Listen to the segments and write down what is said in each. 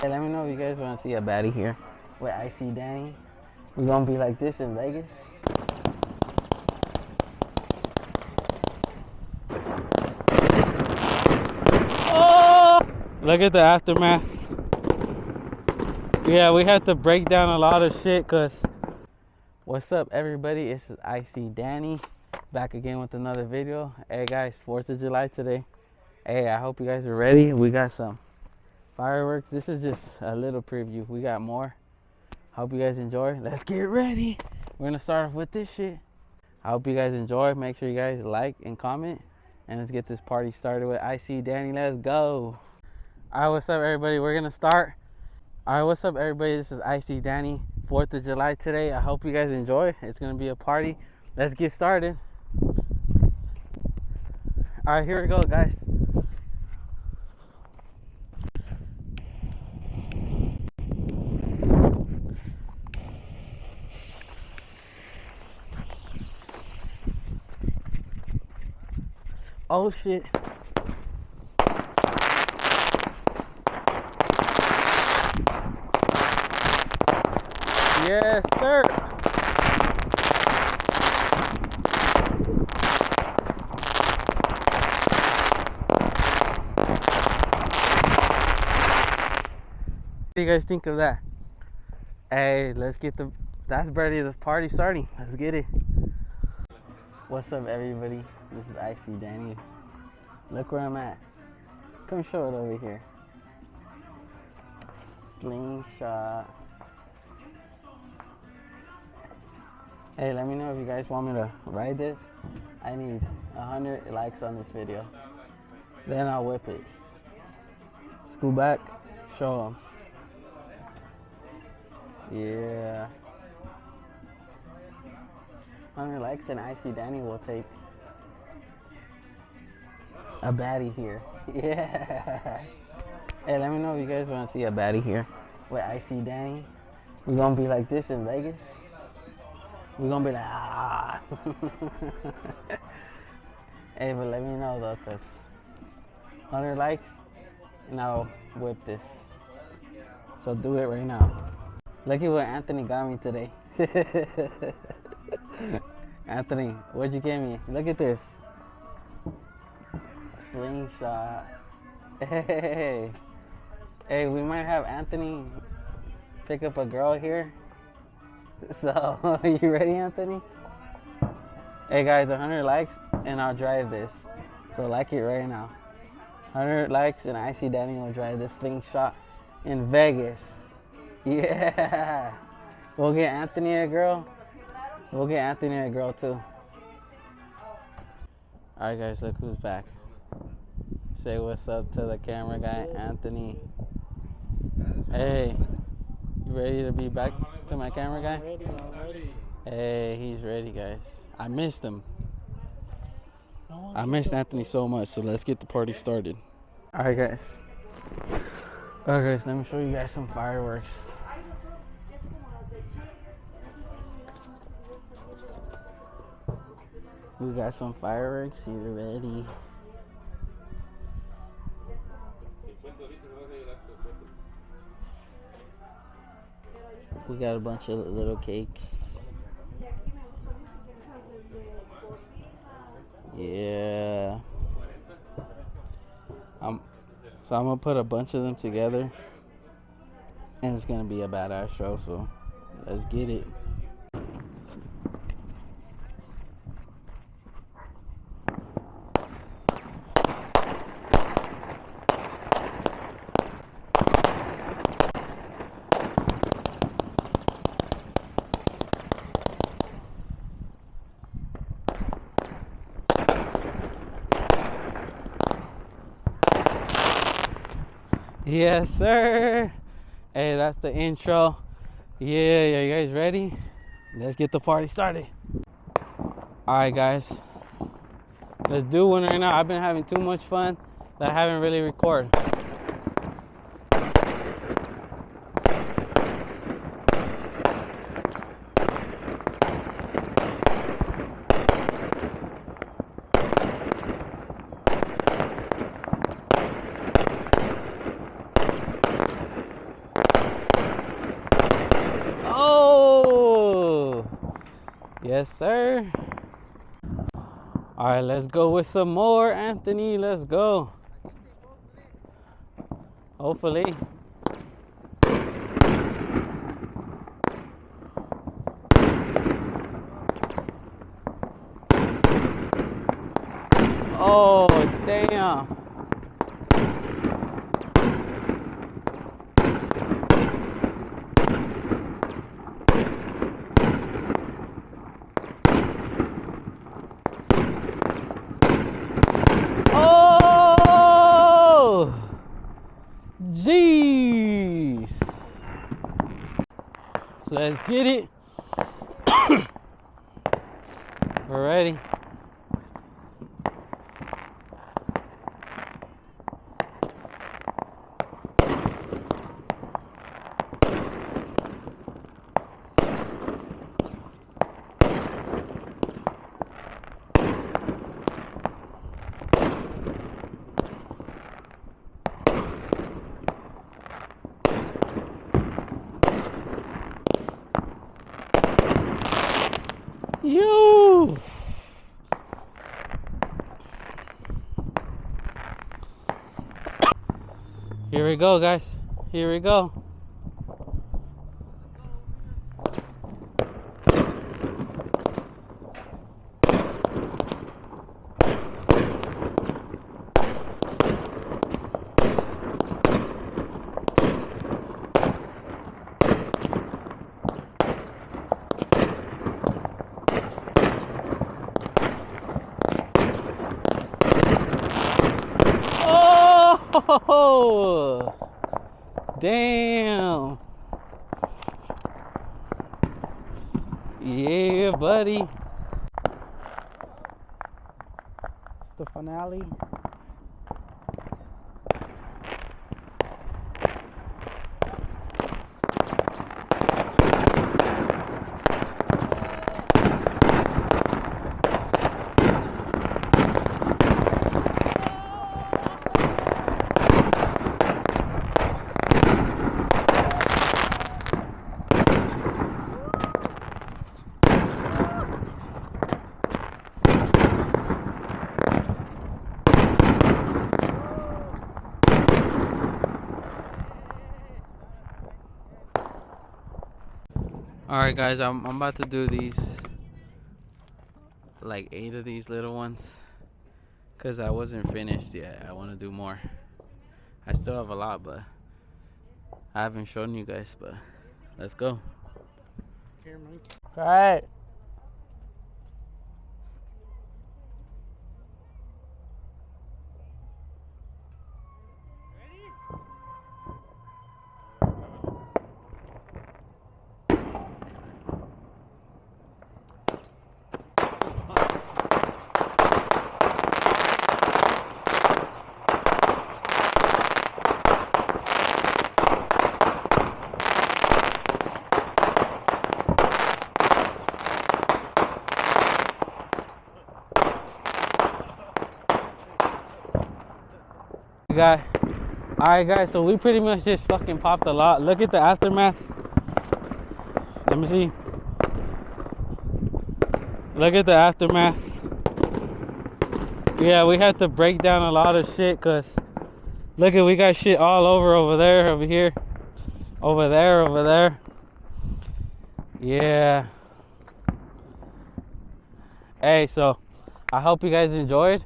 Hey, let me know if you guys want to see a baddie here with Icydanny. We're going to be like this in Vegas. Oh! Look at the aftermath. Yeah, we had to break down a lot of shit because... What's up, everybody? This is Icydanny. Back again with another video. Hey, guys, 4th of July today. Hey, I hope you guys are ready. We got some fireworks. This is just a little preview. We got more. Hope you guys enjoy. Let's get ready. We're gonna start off with this shit. I hope you guys enjoy. Make sure you guys like and comment. And let's get this party started with Icydanny. Let's go. Alright, what's up, everybody? We're gonna start. Alright, what's up, everybody? This is Icydanny. 4th of July today. I hope you guys enjoy. It's gonna be a party. Let's get started. Alright, here we go, guys. Oh shit. Yes, sir. What do you guys think of that? Hey, let's get that's ready, the party starting. Let's get it. What's up, everybody? This is Icydanny. Look where I'm at. Come show it over here. Slingshot. Hey, let me know if you guys want me to ride this. I need 100 likes on this video. Then I'll whip it. Scoot back, show them. Yeah. 100 likes and Icydanny will take a baddie here. Yeah. Hey, let me know if you guys want to see a baddie here with Icydanny. We're gonna be like this in Vegas. We're gonna be like, ah. Hey, but let me know though, cause 100 likes and I'll whip this. So do it right now. Look at what Anthony got me today. Anthony, what'd you get me? Look at this. A slingshot. Hey. Hey, we might have Anthony pick up a girl here. So, you ready, Anthony? Hey guys, 100 likes and I'll drive this. So like it right now. 100 likes and Icydanny will drive this slingshot in Vegas. Yeah. We'll get Anthony a girl. We'll get Anthony a girl too. Alright guys, look who's back. Say what's up to the camera guy, Anthony. Hey, you ready to be back to my camera guy? I'm ready. Hey, he's ready, guys. I missed him. I missed Anthony so much, so let's get the party started. Alright guys. Alright guys, let me show you guys some fireworks. We got some fireworks here ready. We got a bunch of little cakes. Yeah. So I'm gonna put a bunch of them together and it's gonna be a badass show, so let's get it. Yes, sir. Hey, that's the intro. Yeah, you guys ready? Let's get the party started. All right, guys. Let's do one right now. I've been having too much fun that I haven't really recorded. Yes, sir. All right, let's go with some more, Anthony. Let's go. Hopefully. Oh, damn. Oh, jeez. Let's get it. We're ready. You. Here we go, guys. Here we go. Oh, damn. Yeah, buddy. It's the finale. Alright guys, I'm about to do these, like 8 of these little ones, because I wasn't finished yet. I want to do more. I still have a lot, but I haven't shown you guys, but let's go. Alright. Alright guys, so we pretty much just fucking popped a lot. Look at the aftermath. Let me see. Look at the aftermath. Yeah, we had to break down a lot of shit, cause look at, we got shit all over there, over here, over there. Yeah. Hey, so I hope you guys enjoyed.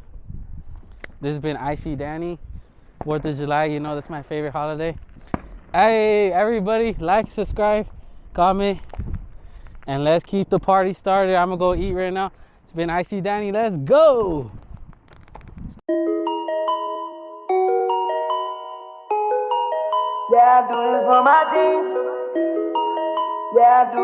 This has been Icydanny. 4th of July, you know that's my favorite holiday. Hey, everybody, like, subscribe, comment, and let's keep the party started. I'm gonna go eat right now. It's been Icydanny. Let's go. Yeah, I do this for my team. Yeah, I do this.